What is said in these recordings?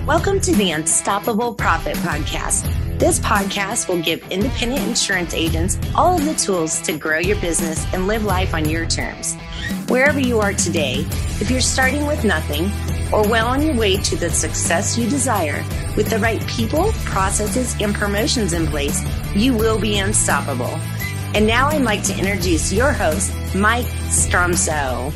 Welcome to the Unstoppable Profit Podcast. This podcast will give independent insurance agents all of the tools to grow your business and live life on your terms. Wherever you are today, if you're starting with nothing or well on your way to the success you desire, with the right people, processes, and promotions in place, you will be unstoppable. And now I'd like to introduce your host, Mike Stromsoe.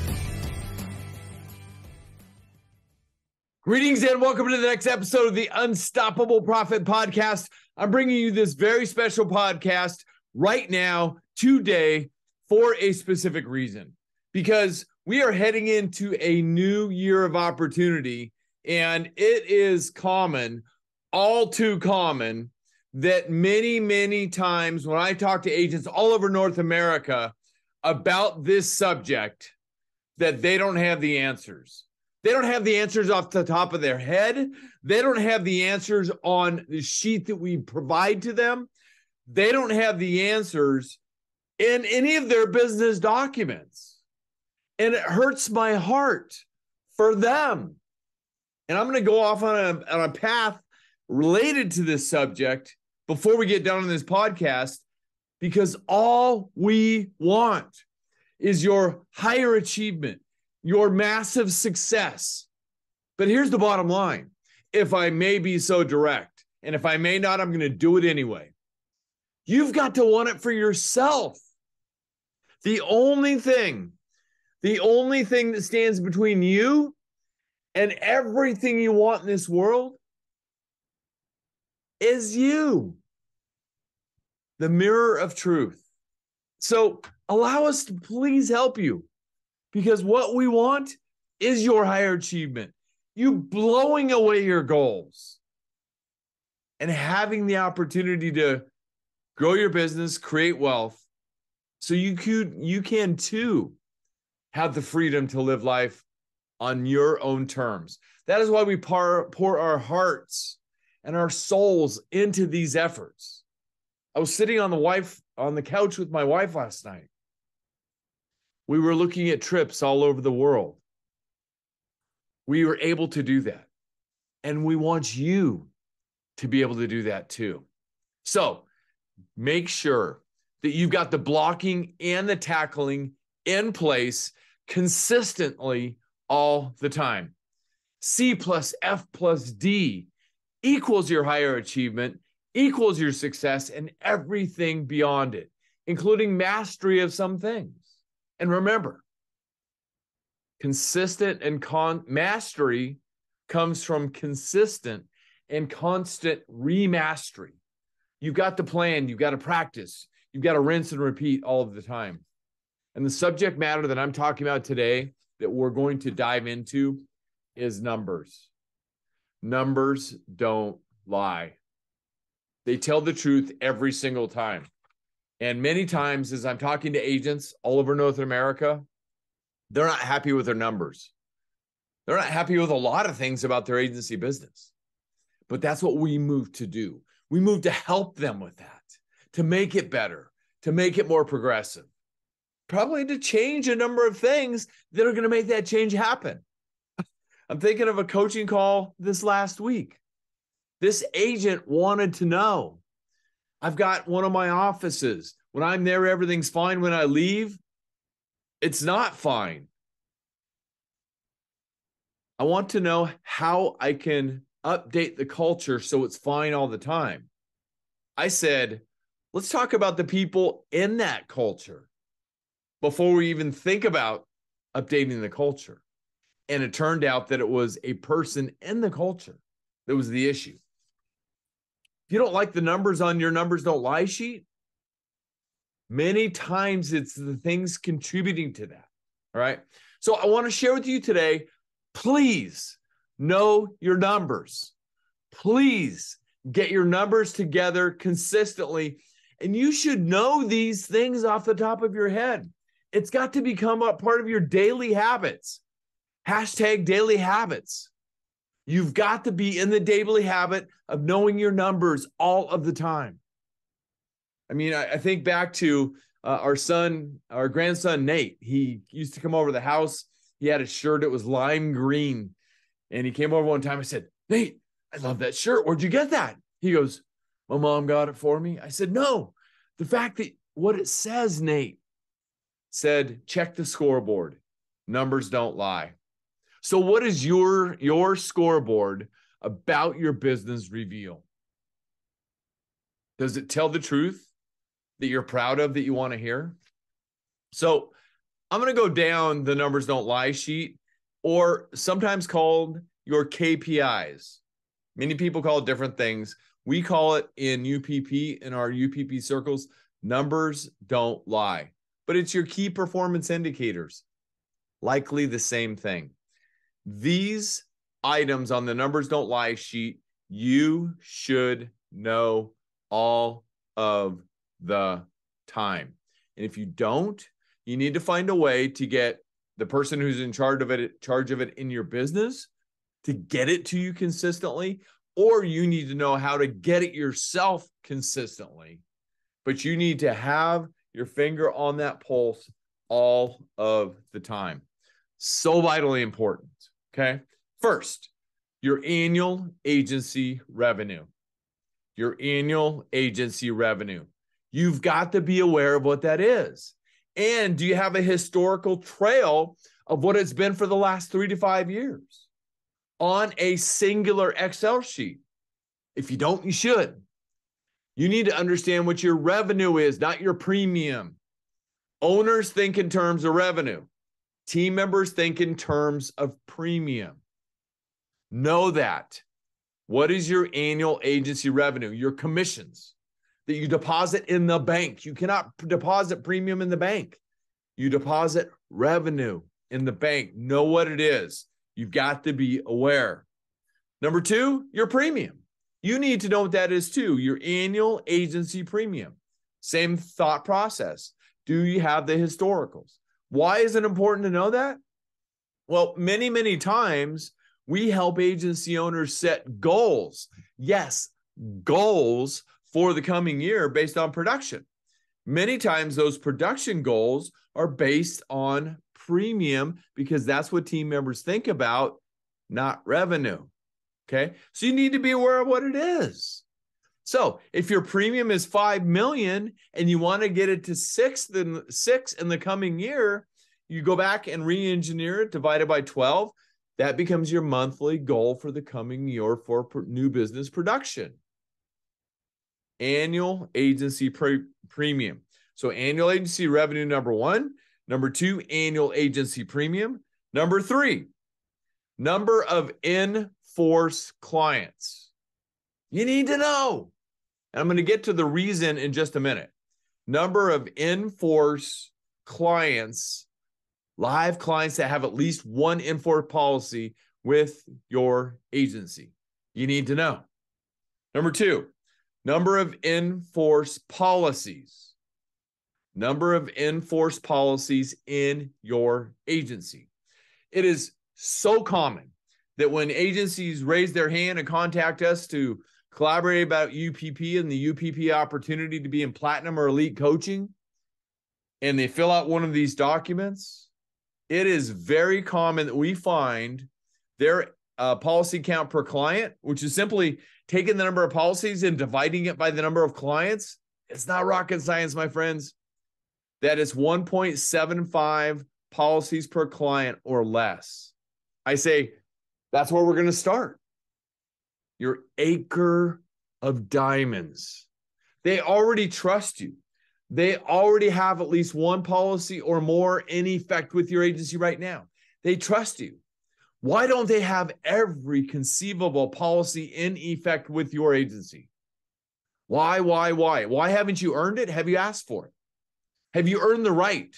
Greetings and welcome to the next episode of the Unstoppable Profit Podcast. I'm bringing you this very special podcast right now, today, for a specific reason. Because we are heading into a new year of opportunity, and it is common, all too common, that many times when I talk to agents all over North America about this subject, that they don't have the answers. They don't have the answers off the top of their head. They don't have the answers on the sheet that we provide to them. They don't have the answers in any of their business documents. And it hurts my heart for them. And I'm going to go off on a path related to this subject before we get done on this podcast, because all we want is your higher achievement, your massive success. But here's the bottom line. If I may be so direct, and if I may not, I'm going to do it anyway. You've got to want it for yourself. The only thing that stands between you and everything you want in this world is you. The mirror of truth. So allow us to please help you. Because what we want is your higher achievement, you blowing away your goals and having the opportunity to grow your business, create wealth, so you can too have the freedom to live life on your own terms. That is why we pour our hearts and our souls into these efforts. I was sitting on the couch with my wife last night. We were looking at trips all over the world. We were able to do that. And we want you to be able to do that too. So make sure that you've got the blocking and the tackling in place consistently all the time. C plus F plus D equals your higher achievement, equals your success, and everything beyond it, including mastery of some things. And remember, consistent and mastery comes from consistent and constant remastery. You've got to plan, you've got to practice, you've got to rinse and repeat all of the time. And the subject matter that I'm talking about today that we're going to dive into is numbers. Numbers don't lie. They tell the truth every single time. And many times as I'm talking to agents all over North America, they're not happy with their numbers. They're not happy with a lot of things about their agency business. But that's what we move to do. We move to help them with that, to make it better, to make it more progressive, probably to change a number of things that are going to make that change happen. I'm thinking of a coaching call this last week. This agent wanted to know, I've got one of my offices. When I'm there, everything's fine. When I leave, it's not fine. I want to know how I can update the culture so it's fine all the time. I said, let's talk about the people in that culture before we even think about updating the culture. And it turned out that it was a person in the culture that was the issue. If you don't like the numbers on your numbers don't lie sheet, many times it's the things contributing to that. All right. So I want to share with you today, please know your numbers. Please get your numbers together consistently. And you should know these things off the top of your head. It's got to become a part of your daily habits. Hashtag daily habits. You've got to be in the daily habit of knowing your numbers all of the time. I mean, I think back to our grandson, Nate. He used to come over to the house. He had a shirt. It was lime green. And he came over one time. I said, Nate, I love that shirt. Where'd you get that? He goes, my mom got it for me. I said, no, the fact that what it says, Nate, said, check the scoreboard. Numbers don't lie. So what is your scoreboard about your business reveal? Does it tell the truth that you're proud of, that you want to hear? So I'm going to go down the numbers don't lie sheet, or sometimes called your KPIs. Many people call it different things. We call it in UPP, in our UPP circles, numbers don't lie. But it's your key performance indicators. Likely the same thing. These items on the numbers don't lie sheet, you should know all of the time. And if you don't, you need to find a way to get the person who's in charge of it in your business to get it to you consistently, or you need to know how to get it yourself consistently. But you need to have your finger on that pulse all of the time. So vitally important. Okay. First, your annual agency revenue. Your annual agency revenue. You've got to be aware of what that is. And do you have a historical trail of what it's been for the last 3 to 5 years on a singular Excel sheet? If you don't, you should. You need to understand what your revenue is, not your premium. Owners think in terms of revenue. Team members think in terms of premium. Know that. What is your annual agency revenue? Your commissions that you deposit in the bank. You cannot deposit premium in the bank. You deposit revenue in the bank. Know what it is. You've got to be aware. Number 2, your premium. You need to know what that is too. Your annual agency premium. Same thought process. Do you have the historicals? Why is it important to know that? Well, many, many times we help agency owners set goals. Yes, goals for the coming year based on production. Many times those production goals are based on premium because that's what team members think about, not revenue. Okay. So you need to be aware of what it is. So if your premium is 5 million and you want to get it to 6 in the coming year, you go back and re-engineer it, divided by 12. That becomes your monthly goal for the coming year for new business production. Annual agency premium. So annual agency revenue, number 1. Number 2, annual agency premium. Number 3, number of in-force clients. You need to know. And I'm going to get to the reason in just a minute. Number of in-force clients, live clients that have at least one in-force policy with your agency. You need to know. Number 2, number of in-force policies. Number of in-force policies in your agency. It is so common that when agencies raise their hand and contact us to collaborate about UPP and the UPP opportunity to be in platinum or elite coaching, and they fill out one of these documents, it is very common that we find their policy count per client, which is simply taking the number of policies and dividing it by the number of clients. It's not rocket science, my friends. That is 1.75 policies per client or less. I say that's where we're going to start. Your acre of diamonds. They already trust you. They already have at least one policy or more in effect with your agency right now. They trust you. Why don't they have every conceivable policy in effect with your agency? Why? Why haven't you earned it? Have you asked for it? Have you earned the right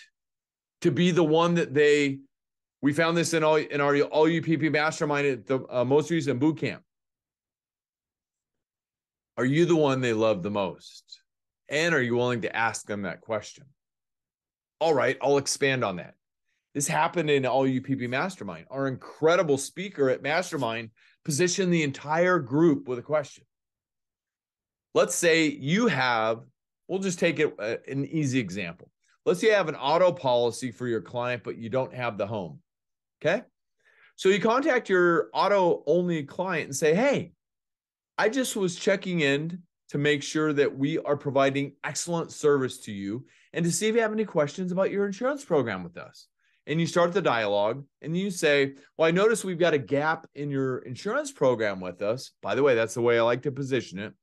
to be the one that we found this in our all UPP mastermind at the most recent boot camp. Are you the one they love the most? And are you willing to ask them that question? All right, I'll expand on that. This happened in all UPP mastermind. Our incredible speaker at mastermind positioned the entire group with a question. Let's say you have, we'll just take it an easy example. Let's say you have an auto policy for your client, but you don't have the home. Okay. So you contact your auto only client and say, hey, I just was checking in to make sure that we are providing excellent service to you and to see if you have any questions about your insurance program with us. And you start the dialogue and you say, well, I noticed we've got a gap in your insurance program with us. By the way, that's the way I like to position it.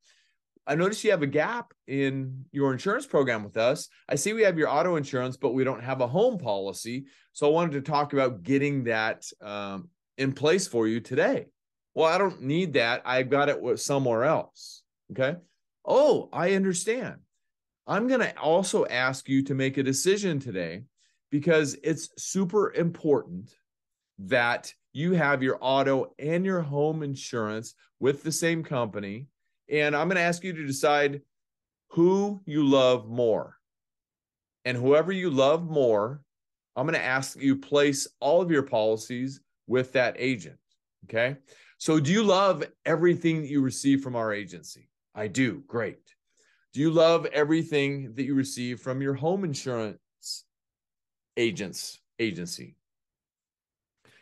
I noticed you have a gap in your insurance program with us. I see we have your auto insurance, but we don't have a home policy. So I wanted to talk about getting that in place for you today. Well, I don't need that. I've got it somewhere else. Okay. Oh, I understand. I'm going to also ask you to make a decision today because it's super important that you have your auto and your home insurance with the same company. And I'm going to ask you to decide who you love more. And whoever you love more, I'm going to ask you place all of your policies with that agent. Okay. So do you love everything that you receive from our agency? I do. Great. Do you love everything that you receive from your home insurance agency?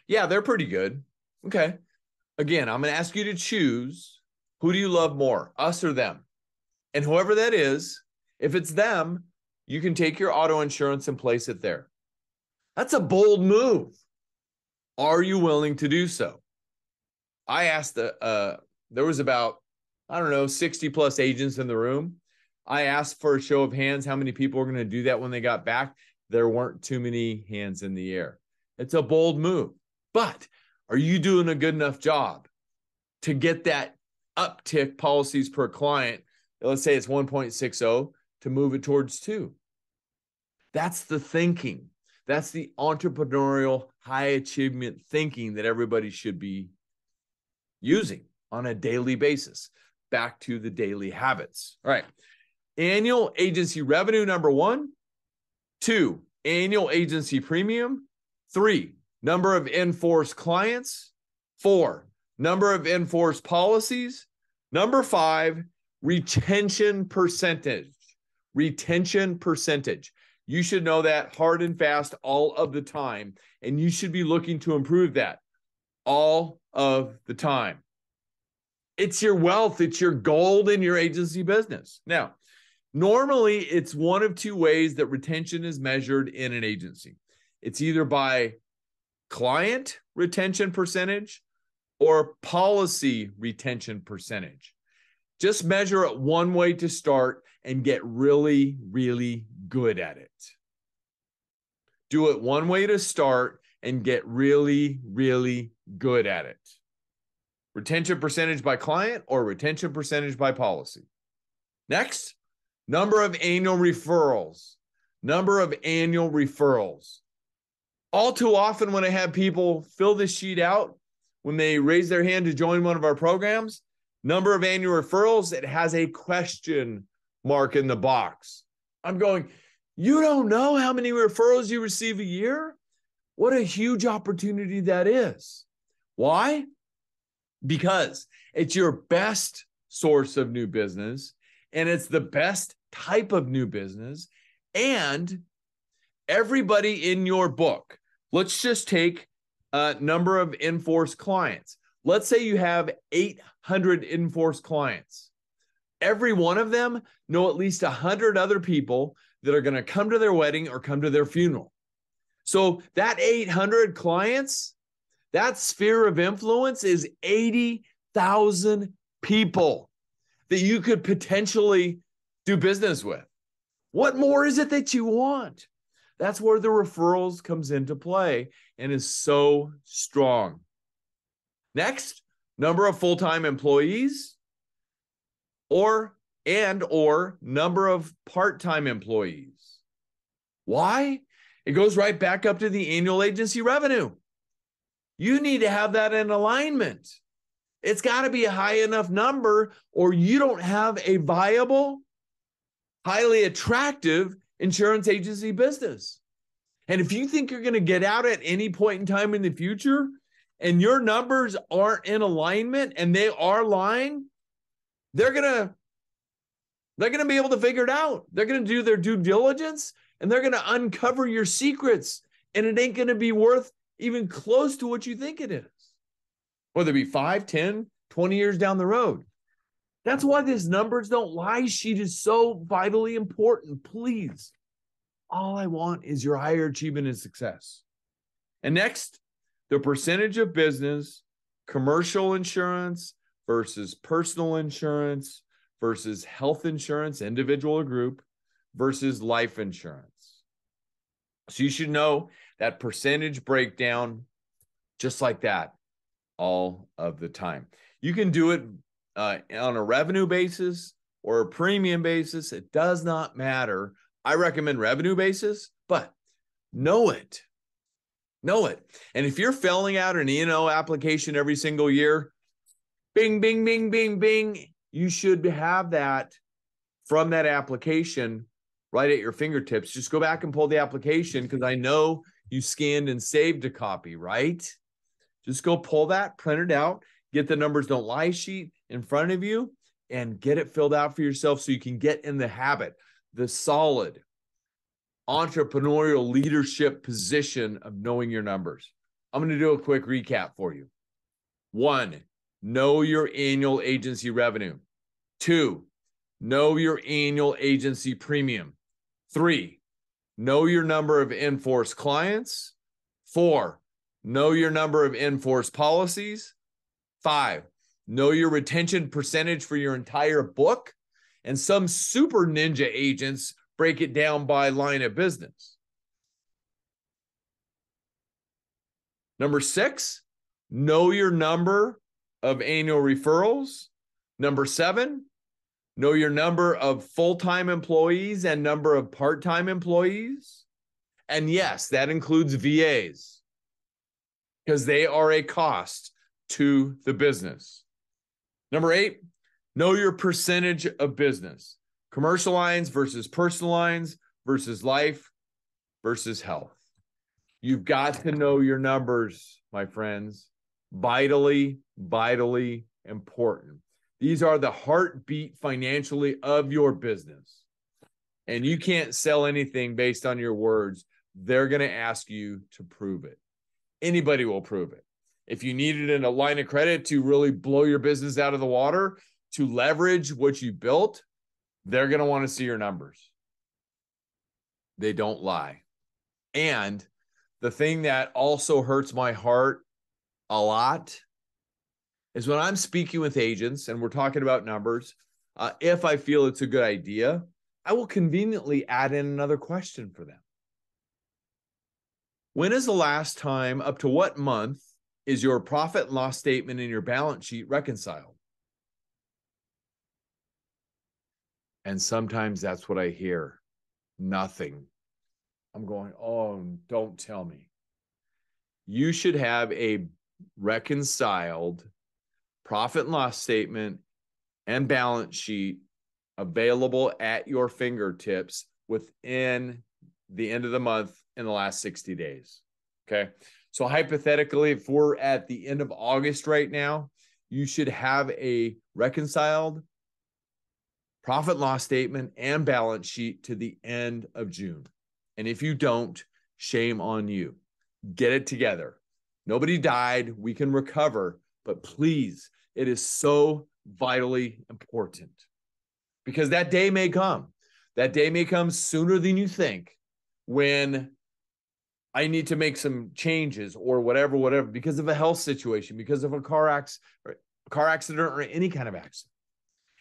Yeah, they're pretty good. Okay. Again, I'm going to ask you to choose, who do you love more, us or them? And whoever that is, if it's them, you can take your auto insurance and place it there. That's a bold move. Are you willing to do so? I asked there was about, 60 plus agents in the room. I asked for a show of hands how many people were going to do that when they got back. There weren't too many hands in the air. It's a bold move. But are you doing a good enough job to get that uptick policies per client? Let's say it's 1.60 to move it towards 2. That's the thinking. That's the entrepreneurial high achievement thinking that everybody should be using on a daily basis. Back to the daily habits. All right. Annual agency revenue, number 1. 2, annual agency premium. 3, number of in-force clients. 4, number of in-force policies. Number 5, retention percentage. Retention percentage. You should know that hard and fast all of the time, and you should be looking to improve that all of the time. It's your wealth. It's your gold in your agency business. Now, normally it's one of 2 ways that retention is measured in an agency. It's either by client retention percentage or policy retention percentage. Just measure it one way to start and get really, really good at it. Do it one way to start and get really, really good at it. Retention percentage by client or retention percentage by policy. Next, number of annual referrals. Number of annual referrals. All too often when I have people fill this sheet out, when they raise their hand to join one of our programs, number of annual referrals, it has a question mark in the box. I'm going, you don't know how many referrals you receive a year? What a huge opportunity that is. Why? Because it's your best source of new business, and it's the best type of new business. And everybody in your book, let's just take a number of in-force clients. Let's say you have 800 in-force clients. Every one of them know at least 100 other people that are going to come to their wedding or come to their funeral. So that 800 clients, that sphere of influence is 80,000 people that you could potentially do business with. What more is it that you want? That's where the referrals comes into play and is so strong. Next, number of full-time employees or number of part-time employees. Why? It goes right back up to the annual agency revenue. You need to have that in alignment. It's got to be a high enough number or you don't have a viable, highly attractive insurance agency business. And if you think you're going to get out at any point in time in the future and your numbers aren't in alignment and they are lying, they're going to be able to figure it out. They're going to do their due diligence and they're going to uncover your secrets, and it ain't going to be worth even close to what you think it is, whether it be 5, 10, 20 years down the road. That's why this numbers don't lie sheet is so vitally important. Please, all I want is your higher achievement and success. And next, the percentage of business, commercial insurance versus personal insurance versus health insurance, individual or group, versus life insurance. So you should know that percentage breakdown just like that all of the time. You can do it on a revenue basis or a premium basis. It does not matter. I recommend revenue basis, but know it. Know it. And if you're filling out an E&O application every single year, bing, bing, bing, bing, bing, you should have that from that application right at your fingertips. Just go back and pull the application because I know you scanned and saved a copy, right? Just go pull that, print it out, get the numbers don't lie sheet in front of you, and get it filled out for yourself so you can get in the habit, the solid entrepreneurial leadership position of knowing your numbers. I'm going to do a quick recap for you. 1, know your annual agency revenue. 2, know your annual agency premium. 3, know your number of in-force clients. 4, know your number of in-force policies. 5, know your retention percentage for your entire book. And some super ninja agents break it down by line of business. Number 6, know your number of annual referrals. Number 7, know your number of full-time employees and number of part-time employees. And yes, that includes VAs because they are a cost to the business. Number 8, know your percentage of business. Commercial lines versus personal lines versus life versus health. You've got to know your numbers, my friends. Vitally, vitally important. These are the heartbeat financially of your business. And you can't sell anything based on your words. They're going to ask you to prove it. Anybody will prove it. If you need it in a line of credit to really blow your business out of the water, to leverage what you built, they're going to want to see your numbers. They don't lie. And the thing that also hurts my heart a lot is when I'm speaking with agents and we're talking about numbers, if I feel it's a good idea, I will conveniently add in another question for them. When is the last time, up to what month, is your profit and loss statement in your balance sheet reconciled? And sometimes that's what I hear. Nothing. I'm going, oh, don't tell me. You should have a reconciled profit and loss statement and balance sheet available at your fingertips within the end of the month in the last 60 days. Okay. So hypothetically, if we're at the end of August right now, you should have a reconciled profit and loss statement and balance sheet to the end of June. And if you don't, shame on you. Get it together. Nobody died. We can recover. But please, it is so vitally important because that day may come. That day may come sooner than you think when I need to make some changes or whatever, because of a health situation, because of a car accident or any kind of accident.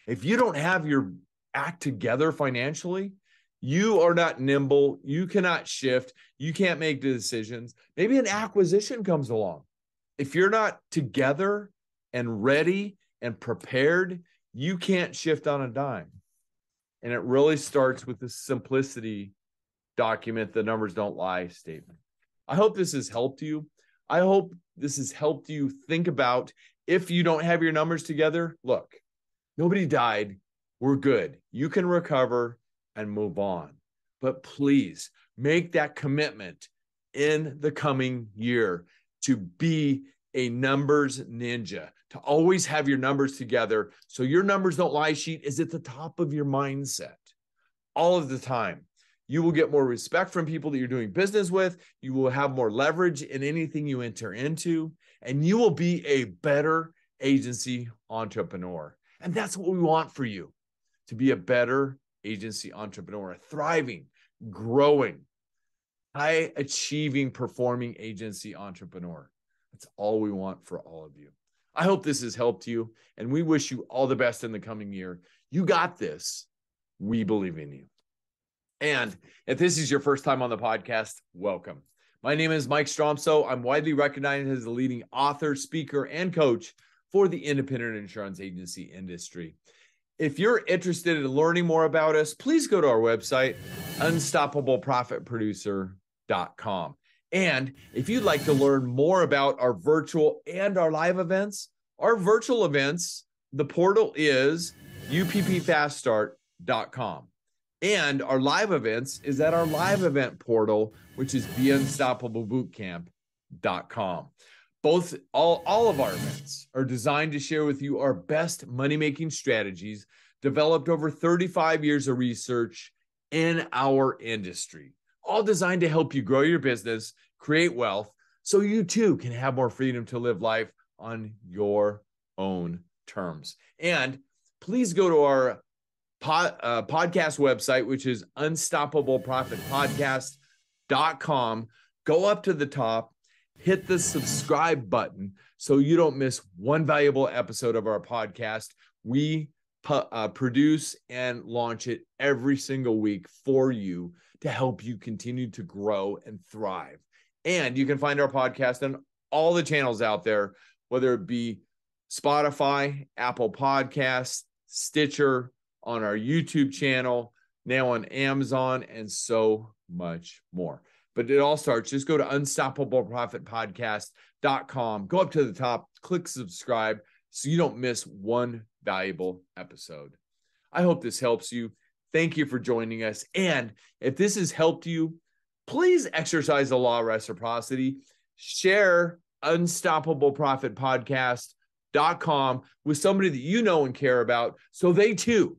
If you don't have your act together financially, you are not nimble. You cannot shift. You can't make the decisions. Maybe an acquisition comes along. If you're not together and ready and prepared, you can't shift on a dime. And it really starts with the simplicity document, the numbers don't lie statement. I hope this has helped you. I hope this has helped you think about if you don't have your numbers together, look, nobody died. We're good. You can recover and move on. But please make that commitment in the coming year to be a numbers ninja, to always have your numbers together so your numbers don't lie sheet is at the top of your mindset all of the time. You will get more respect from people that you're doing business with. You will have more leverage in anything you enter into, and you will be a better agency entrepreneur. And that's what we want for you, to be a better agency entrepreneur, a thriving, growing, high achieving, performing agency entrepreneur. That's all we want for all of you. I hope this has helped you, and we wish you all the best in the coming year. You got this. We believe in you. And if this is your first time on the podcast, welcome. My name is Mike Stromsoe. I'm widely recognized as a leading author, speaker, and coach for the independent insurance agency industry. If you're interested in learning more about us, please go to our website, unstoppableprofitproducer.com. And if you'd like to learn more about our virtual and our live events, our virtual events, the portal is uppfaststart.com. And our live events is at our live event portal, which is beunstoppablebootcamp.com. All of our events are designed to share with you our best money-making strategies developed over 35 years of research in our industry, all designed to help you grow your business, create wealth, so you too can have more freedom to live life on your own terms. And please go to our podcast website, which is unstoppableprofitpodcast.com. Go up to the top, hit the subscribe button so you don't miss one valuable episode of our podcast. We produce and launch it every single week for you to help you continue to grow and thrive. And you can find our podcast on all the channels out there, whether it be Spotify, Apple Podcasts, Stitcher, on our YouTube channel, now on Amazon, and so much more. But it all starts, just go to unstoppableprofitpodcast.com, go up to the top, click subscribe so you don't miss one valuable episode. I hope this helps you. Thank you for joining us. And if this has helped you, please exercise the law of reciprocity. Share unstoppableprofitpodcast.com with somebody that you know and care about so they too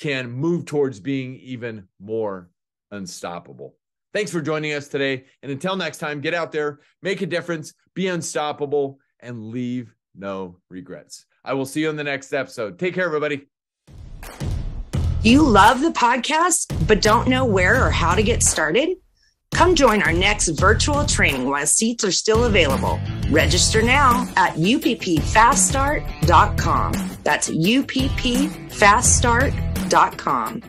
can move towards being even more unstoppable. Thanks for joining us today. And until next time, get out there, make a difference, be unstoppable, and leave no regrets. I will see you in the next episode. Take care, everybody. You love the podcast, but don't know where or how to get started? Come join our next virtual training while seats are still available. Register now at uppfaststart.com. That's uppfaststart.com.